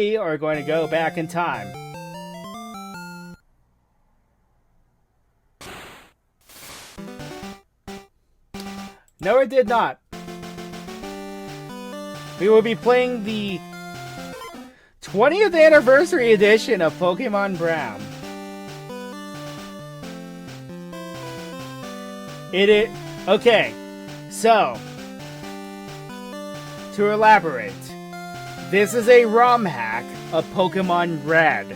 we are going to go back in time. No, it did not. We will be playing the 20th anniversary edition of Pokemon Brown. Okay, so to elaborate, this is a ROM hack of Pokemon Red.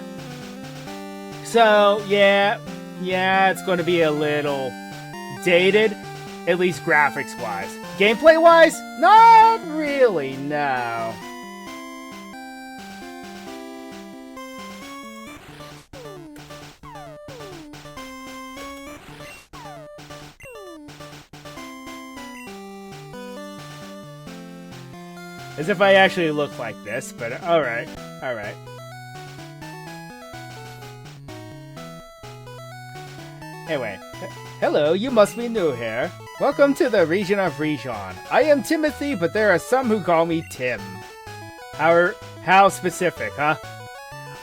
So yeah, it's going to be a little dated, at least graphics-wise. Gameplay-wise, not really, no. As if I actually look like this, but alright. Anyway, hello, you must be new here. Welcome to the region of Region. I am Timothy, but there are some who call me Tim. How specific, huh?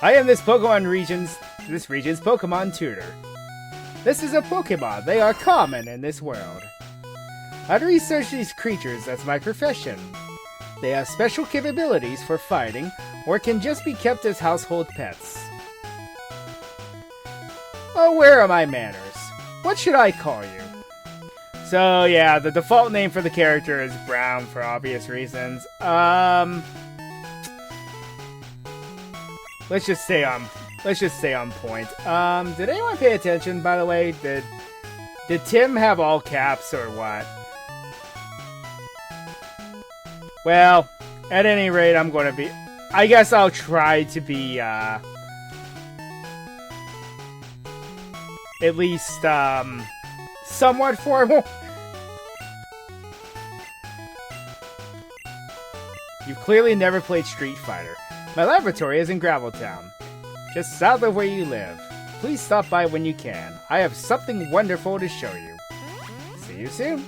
I am this region's Pokemon tutor. This is a Pokemon. They are common in this world. I'd research these creatures, that's my profession. They have special capabilities for fighting, or can just be kept as household pets. Oh, where are my manners? What should I call you? So, yeah, the default name for the character is Brown for obvious reasons. Let's just stay on point. Did anyone pay attention, by the way? Did Tim have all caps or what? Well, at any rate, I guess I'll try to be, at least, somewhat formal. You've clearly never played Street Fighter. My laboratory is in Graveltown, just south of where you live. Please stop by when you can. I have something wonderful to show you. See you soon.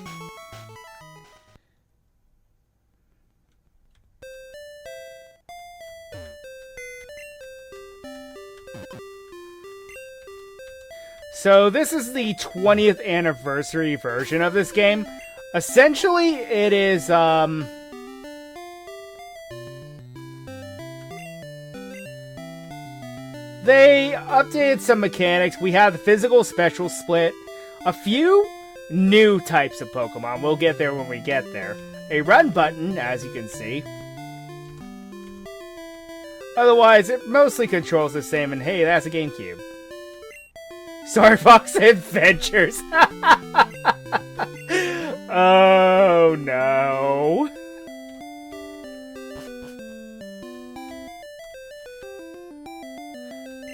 So this is the 20th anniversary version of this game. Essentially, it is, they updated some mechanics. We have the physical special split. A few new types of Pokemon. We'll get there when we get there. A run button, as you can see. Otherwise, it mostly controls the same, and hey, that's a GameCube. Star Fox Adventures. Oh no.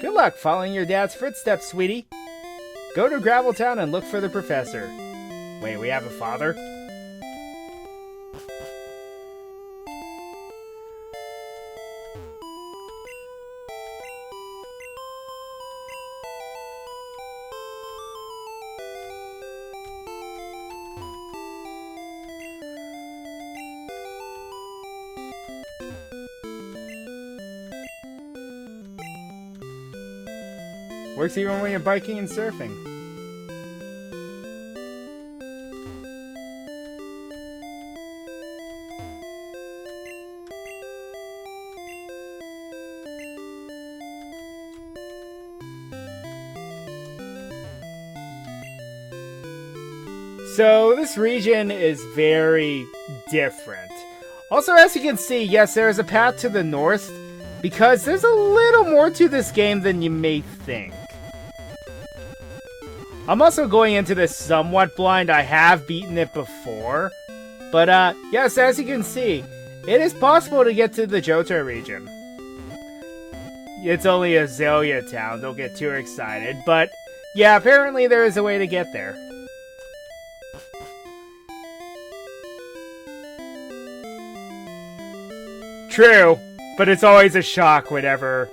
Good luck following your dad's footsteps, sweetie. Go to Graveltown and look for the professor. Wait, we have a father? Works even when you're biking and surfing. So this region is very different. Also, as you can see, yes, there is a path to the north, because there's a little more to this game than you may think. I'm also going into this somewhat blind. I have beaten it before. But, yes, as you can see, it is possible to get to the Johto region. It's only Azalea Town, don't get too excited. But, yeah, apparently there is a way to get there. True, but it's always a shock whenever,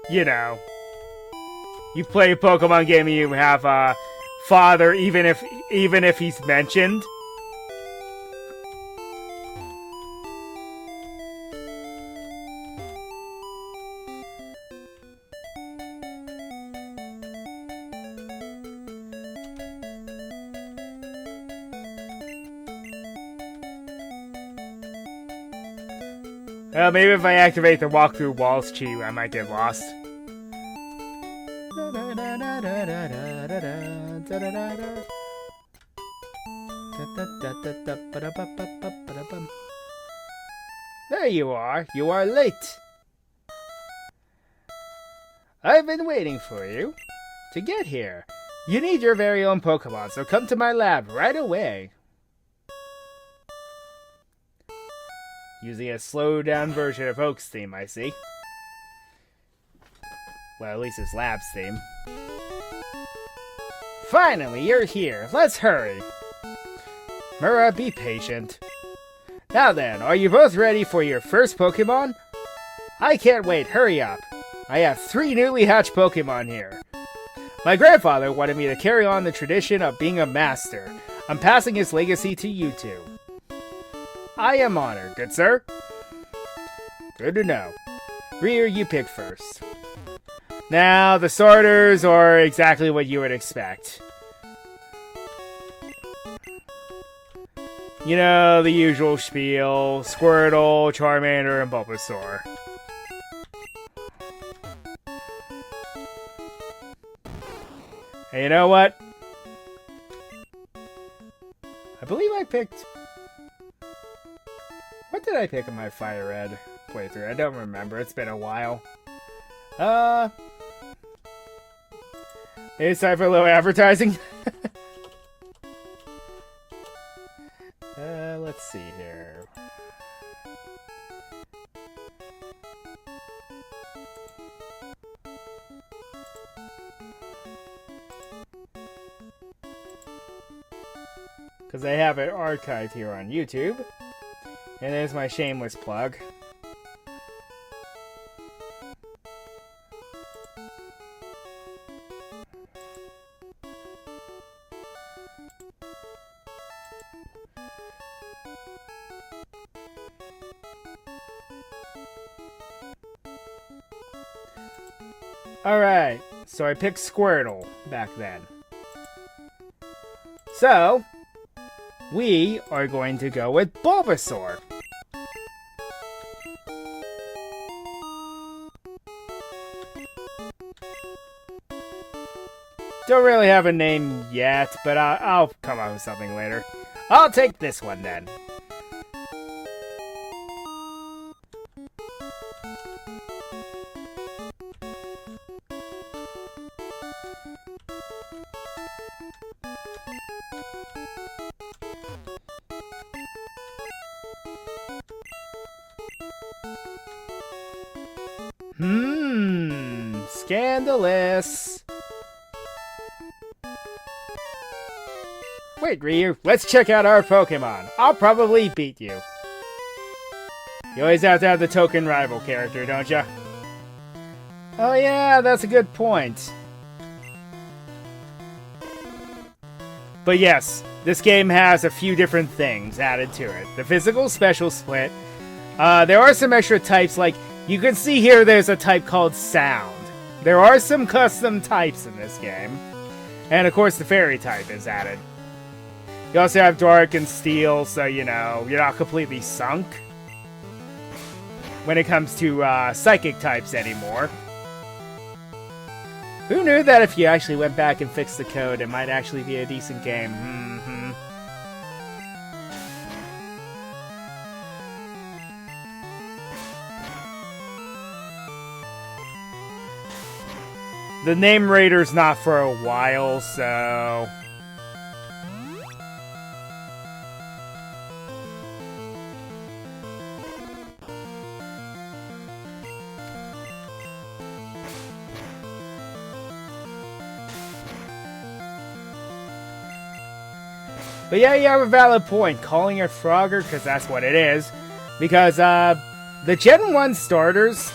you know, you play a Pokemon game and you have a father, even if he's mentioned. Well, maybe if I activate the walk through walls chi, I might get lost. There you are. You are late. I've been waiting for you. To get here, you need your very own Pokemon, so come to my lab right away. Using a slowed-down version of Oak's theme, I see. Well, at least his lab's theme. Finally, you're here. Let's hurry. Mura, be patient. Now then, are you both ready for your first Pokemon? I can't wait. Hurry up. I have 3 newly hatched Pokemon here. My grandfather wanted me to carry on the tradition of being a master. I'm passing his legacy to you two. I am honored, good sir. Good to know. Ryu, you pick first. Now, the starters are exactly what you would expect. You know, the usual spiel. Squirtle, Charmander, and Bulbasaur. Hey, you know what? I believe I picked... What did I pick in my Fire Red playthrough? I don't remember. It's been a while. It's time for a little advertising. Let's see here. Because I have it archived here on YouTube. And there's my shameless plug. Alright, so I picked Squirtle back then. So, we are going to go with Bulbasaur. Don't really have a name yet, but I'll come up with something later. I'll take this one then. Scandalous. Wait, Ryu, let's check out our Pokemon. I'll probably beat you. You always have to have the token rival character, don't ya? Oh yeah, that's a good point. But yes, this game has a few different things added to it. The physical special split. There are some extra types, like, you can see here there's a type called Sound. There are some custom types in this game. And of course the Fairy type is added. You also have Dark and Steel, so you know, you're not completely sunk when it comes to Psychic types anymore. Who knew that if you actually went back and fixed the code, it might actually be a decent game? The name rater's not for a while, so... But yeah, you have a valid point, calling it Frogger, because that's what it is. Because, the Gen 1 starters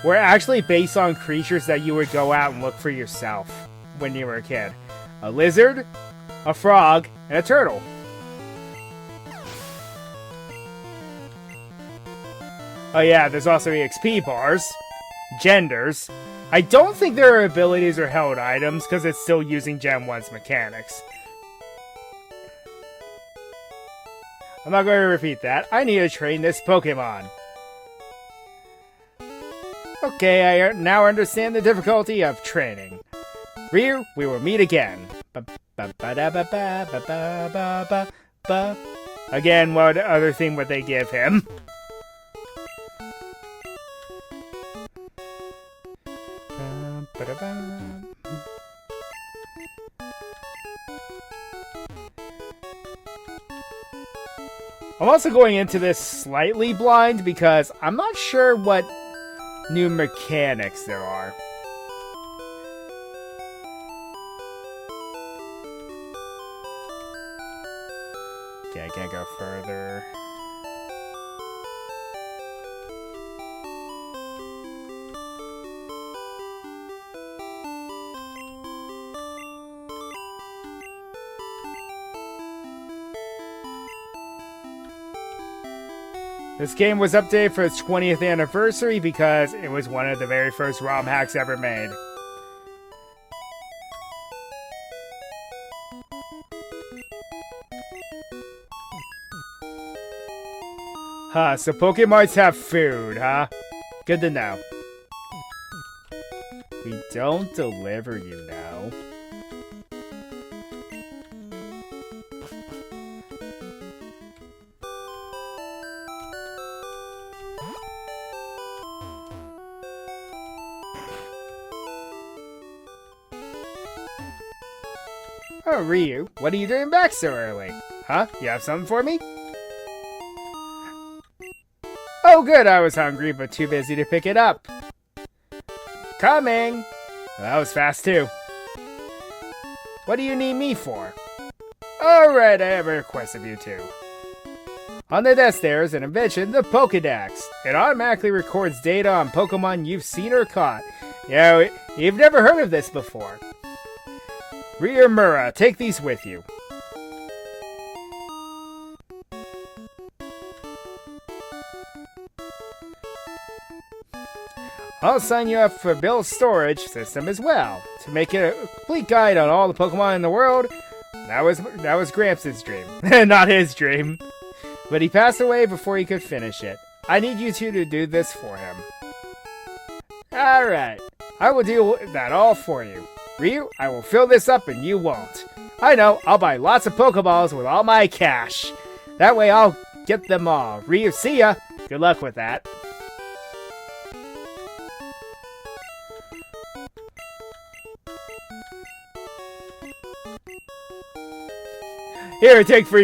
were actually based on creatures that you would go out and look for yourself when you were a kid. A lizard, a frog, and a turtle. Oh yeah, there's also EXP bars, genders. I don't think their abilities are held items, because it's still using Gen 1's mechanics. I'm not going to repeat that. I need to train this Pokemon. Okay, I now understand the difficulty of training. Ryu, we will meet again. Again, what other thing would they give him? I'm also going into this slightly blind because I'm not sure what new mechanics there are. Okay, I can't go further. This game was updated for its 20th anniversary because it was one of the very first ROM hacks ever made. Huh, so Pokemon's have food, huh? Good to know. We don't deliver, you know. Oh, Ryu, what are you doing back so early? Huh? You have something for me? Oh, good, I was hungry, but too busy to pick it up. Coming! Well, that was fast, too. What do you need me for? Alright, I have a request of you two. On the desk there is an invention, the Pokedex. It automatically records data on Pokemon you've seen or caught. You know, you've never heard of this before. Ryomura, take these with you. I'll sign you up for Bill's storage system as well, to make it a complete guide on all the Pokemon in the world. That was Gramps' dream. Not his dream. But he passed away before he could finish it. I need you two to do this for him. Alright, I will do that all for you. Ryu, I will fill this up and you won't. I know, I'll buy lots of Pokeballs with all my cash. That way I'll get them all. Ryu, see ya! Good luck with that. Here, take 5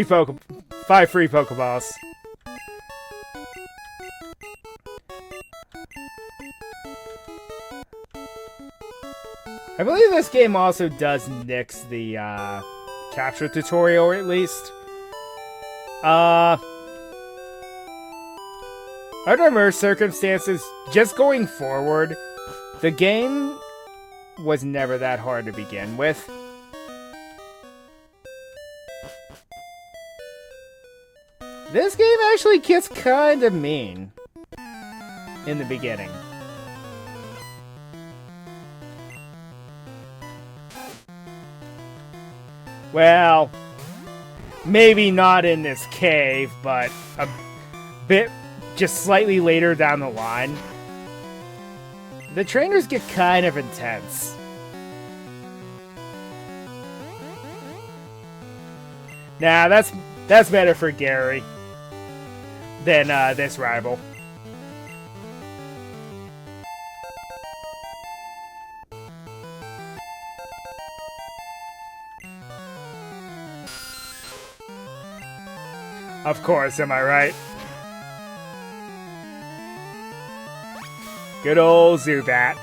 free Pokeballs. I believe this game also does nix the capture tutorial, at least. Under most circumstances, just going forward, the game was never that hard to begin with. This game actually gets kind of mean in the beginning. Well, maybe not in this cave, but a bit just slightly later down the line. The trainers get kind of intense. Nah, that's better for Gary than this rival. Of course, am I right? Good old Zubat.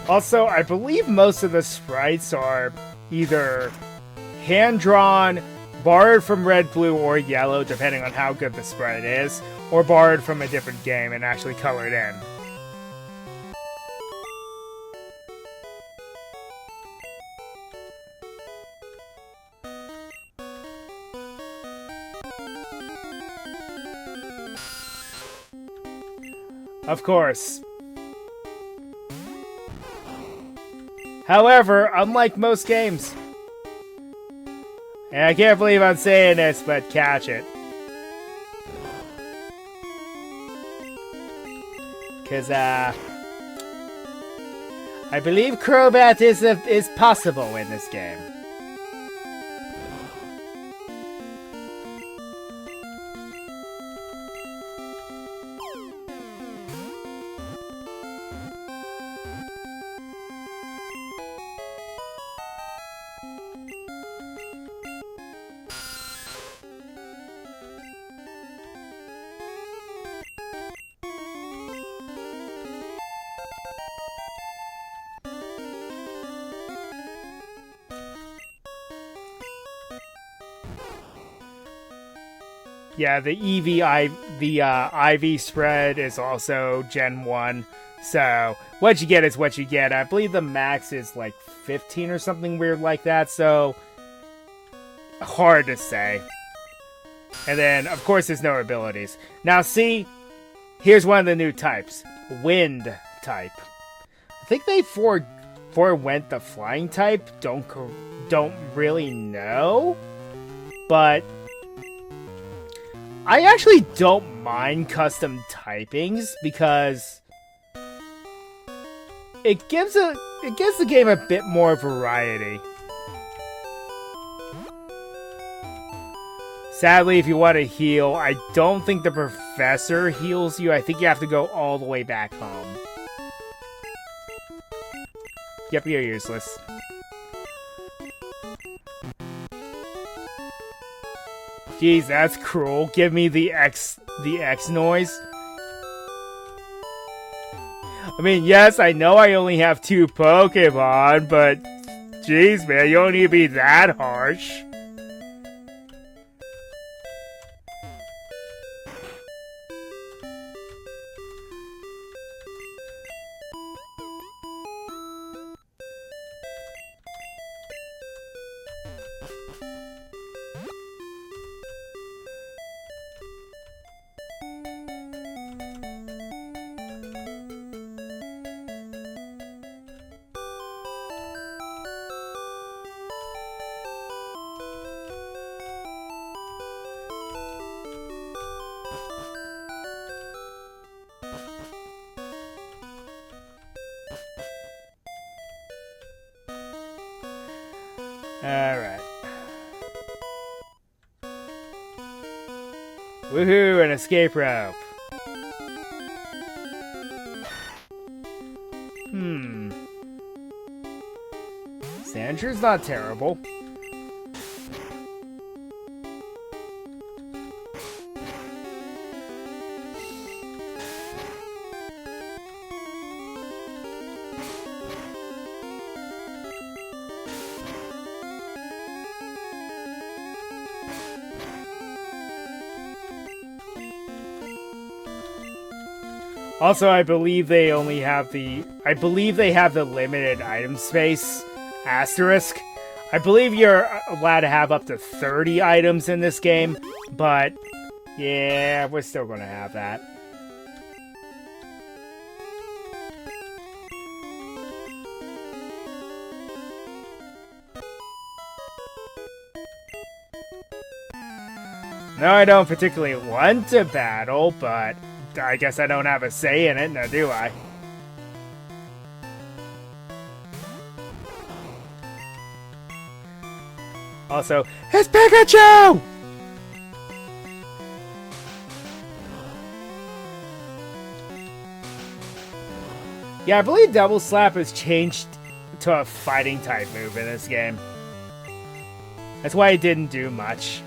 Also, I believe most of the sprites are either hand-drawn borrowed from red, blue, or yellow, depending on how good the spread is, or borrowed from a different game and actually colored in. Of course. However, unlike most games, and I can't believe I'm saying this, but catch it. Because, I believe Crobat is possible in this game. Yeah, the IV spread is also Gen 1. So, what you get is what you get. I believe the max is like 15 or something weird like that, so hard to say. And then, of course, there's no abilities. Now, see, here's one of the new types. Wind type. I think they forewent the flying type. Don't really know. But I actually don't mind custom typings because it gives the game a bit more variety. Sadly, if you want to heal, I don't think the professor heals you. I think you have to go all the way back home. Yep, you're useless. Jeez, that's cruel. Give me the X noise. I mean, yes, I know I only have 2 Pokemon, but jeez, man, you don't need to be that harsh. Alright. Woohoo, an escape rope. Sandshre's not terrible. Also, I believe they have the limited item space asterisk. I believe you're allowed to have up to 30 items in this game, but yeah, we're still gonna have that. No, I don't particularly want to battle, but I guess I don't have a say in it, now do I? Also, it's Pikachu! Yeah, I believe Double Slap has changed to a fighting type move in this game. That's why it didn't do much.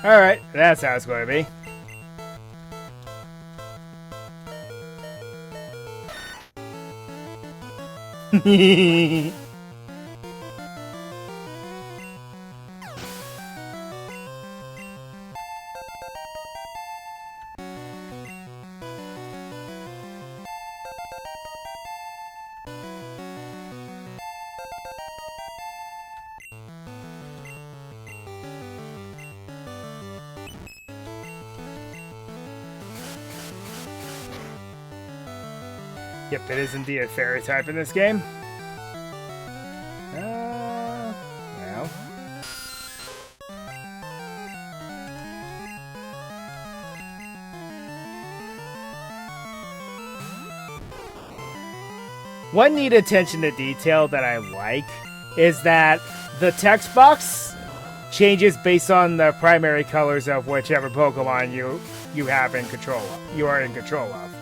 Alright, that's how it's going to be. Yep, it is indeed a fairy type in this game. Well. One neat attention to detail that I like is that the text box changes based on the primary colors of whichever Pokemon you have in control of, you are in control of.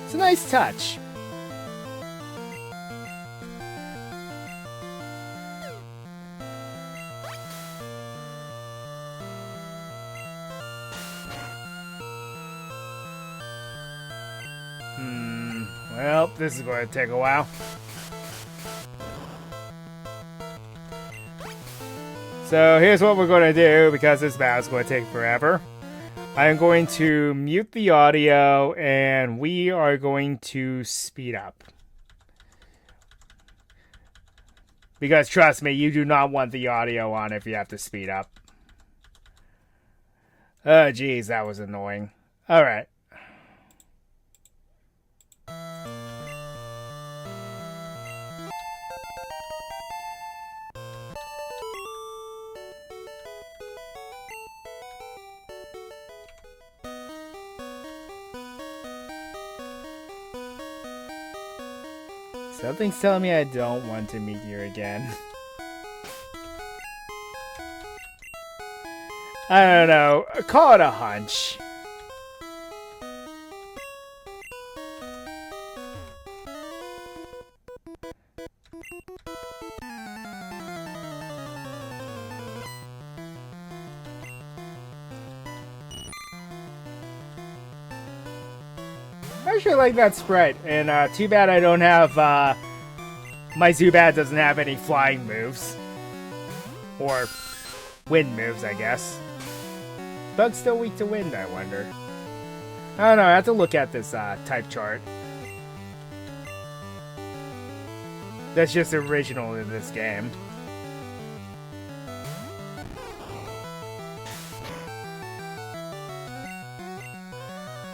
It's a nice touch. Well, this is going to take a while. So here's what we're going to do, because this battle is going to take forever. I'm going to mute the audio, and we are going to speed up. Because trust me, you do not want the audio on if you have to speed up. Oh, geez, that was annoying. Alright. Something's telling me I don't want to meet you again. I don't know. Call it a hunch. I actually like that sprite, and too bad I don't have, my Zubat doesn't have any flying moves. Or wind moves, I guess. Bug's still weak to wind, I wonder. I don't know, I have to look at this, type chart. That's just original in this game.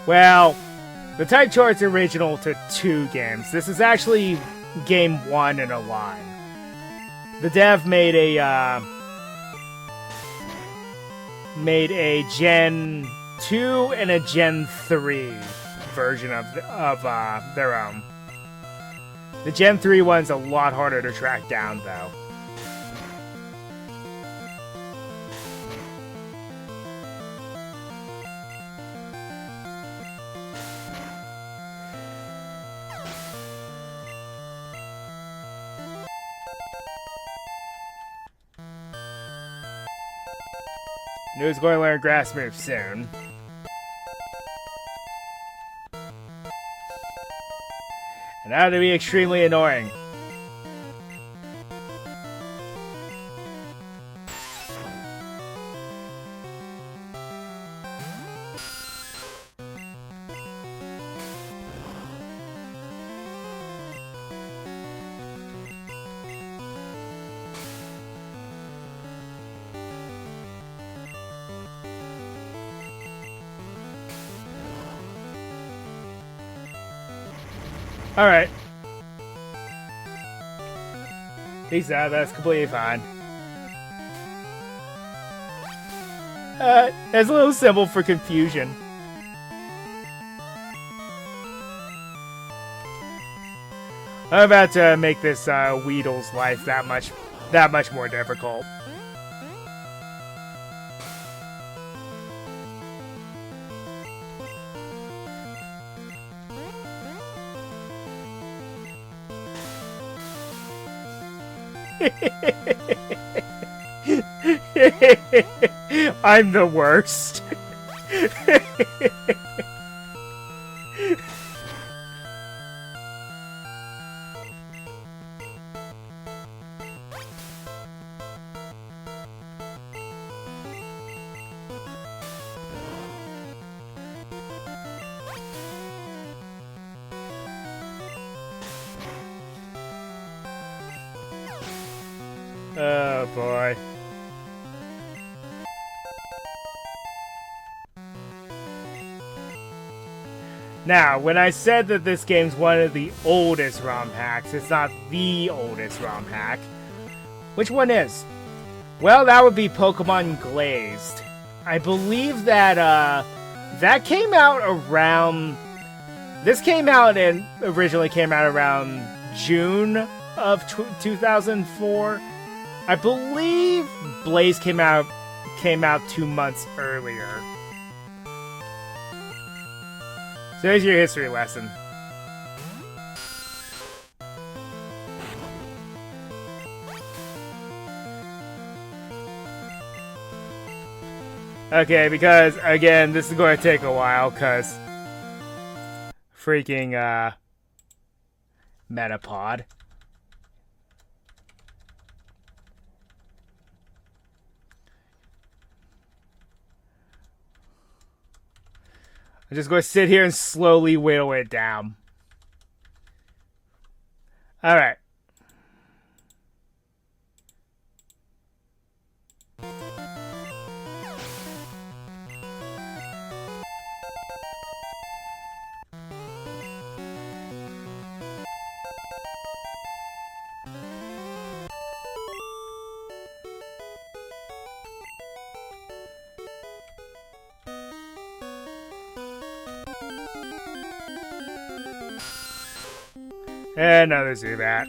Well, the type chart's original to 2 games. This is actually game 1 in a line. The dev made a Gen 2 and a Gen 3 version of their own. The Gen 3 one's a lot harder to track down, though. Noo's going to learn grass moves soon. And that would be extremely annoying. Alright. Peace out, that's completely fine. That's a little symbol for confusion. I'm about to make this Weedle's life that much more difficult. I'm the worst. Oh boy. Now, when I said that this game's one of the oldest ROM hacks, it's not the oldest ROM hack. Which one is? Well, that would be Pokemon Glazed. I believe that, that came out around... This came out and originally came out around June of 2004. I believe Blaze came out 2 months earlier. So here's your history lesson. Okay, because, again, this is going to take a while, because... freaking, Metapod. I'm just going to sit here and slowly whittle it down. Alright. Another Zubat.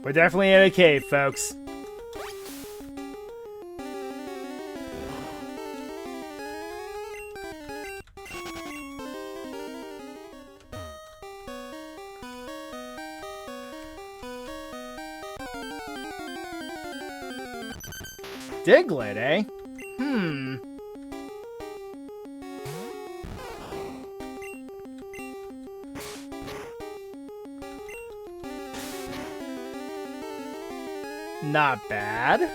We're definitely in a cave, folks. Diglett, eh? Not bad.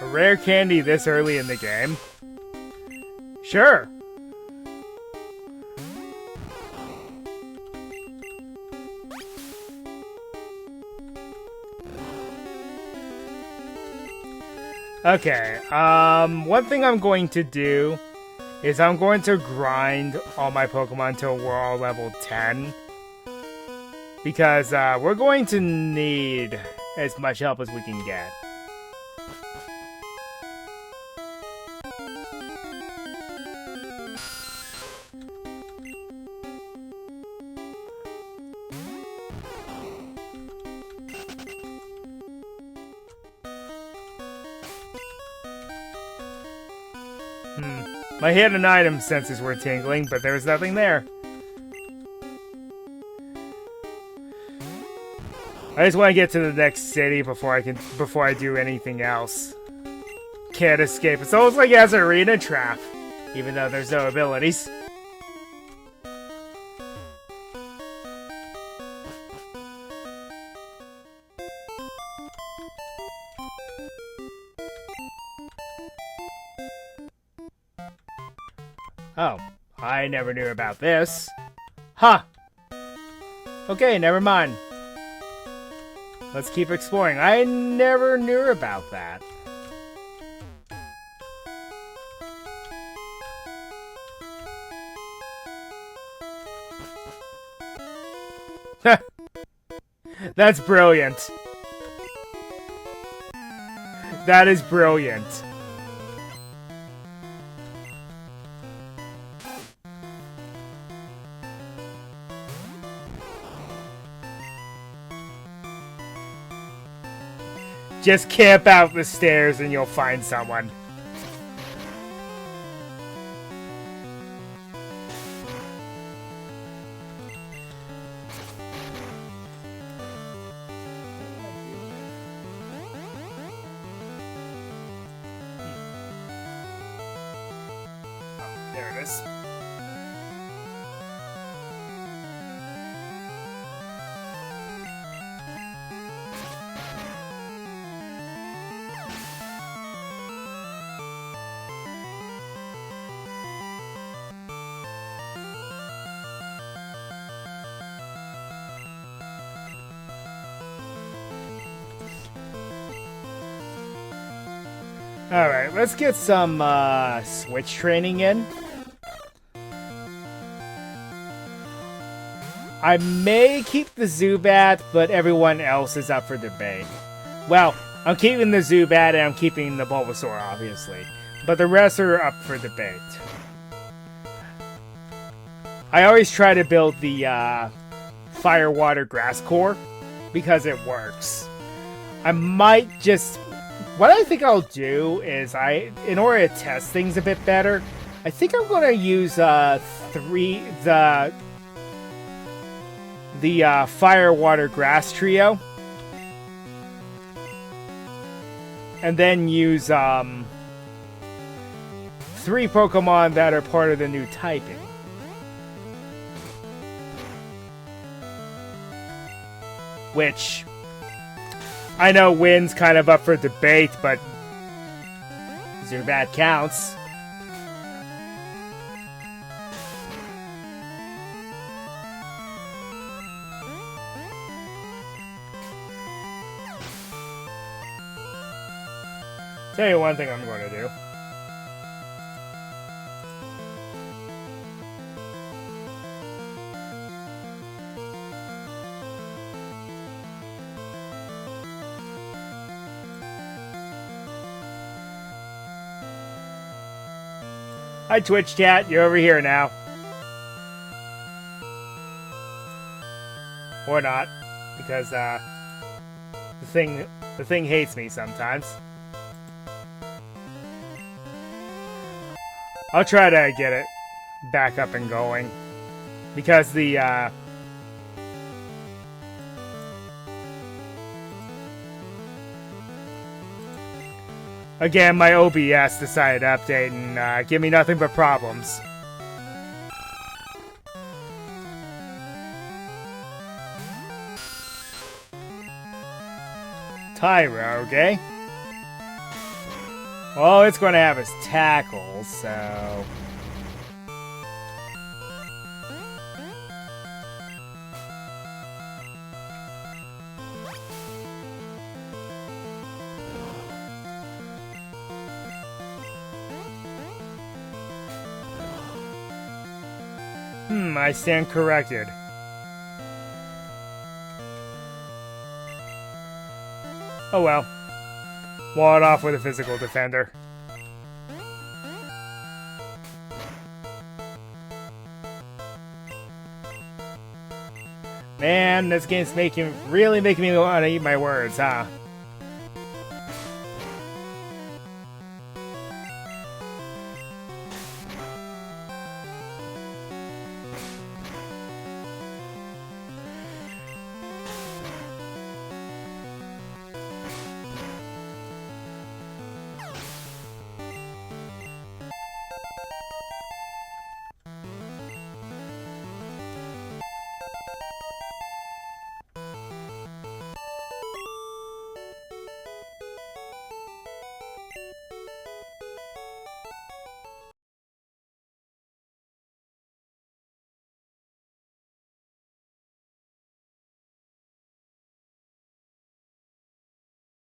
A rare candy this early in the game? Sure. Okay, one thing I'm going to do is I'm going to grind all my Pokemon until we're all level 10. Because, we're going to need as much help as we can get. My hidden item senses were tingling, but there was nothing there. I just want to get to the next city before I do anything else. Can't escape. It's almost like it has an arena trap, even though there's no abilities. Oh, I never knew about this. Huh. Okay, never mind. Let's keep exploring. I never knew about that. That's brilliant. That is brilliant. Just camp out the stairs and you'll find someone. Oh, there it is. Alright, let's get some switch training in. I may keep the Zubat, but everyone else is up for debate. Well, I'm keeping the Zubat and I'm keeping the Bulbasaur, obviously. But the rest are up for debate. I always try to build the Fire, Water, Grass core because it works. I might just... What I think I'll do is, in order to test things a bit better, I think I'm going to use the Fire, Water, Grass trio. And then use 3 Pokemon that are part of the new typing. Which... I know Wind's kind of up for debate, but Zubat counts. Tell you one thing I'm going to do. Hi Twitch chat, you're over here now. Or not, because the thing hates me sometimes. I'll try to get it back up and going, because the again, my OBS decided to update and give me nothing but problems. Tyrogue, eh? Well, it's going to have his tackle, so... I stand corrected. Oh well. Wall it off with a physical defender. Man, this game's really making me want to eat my words, huh?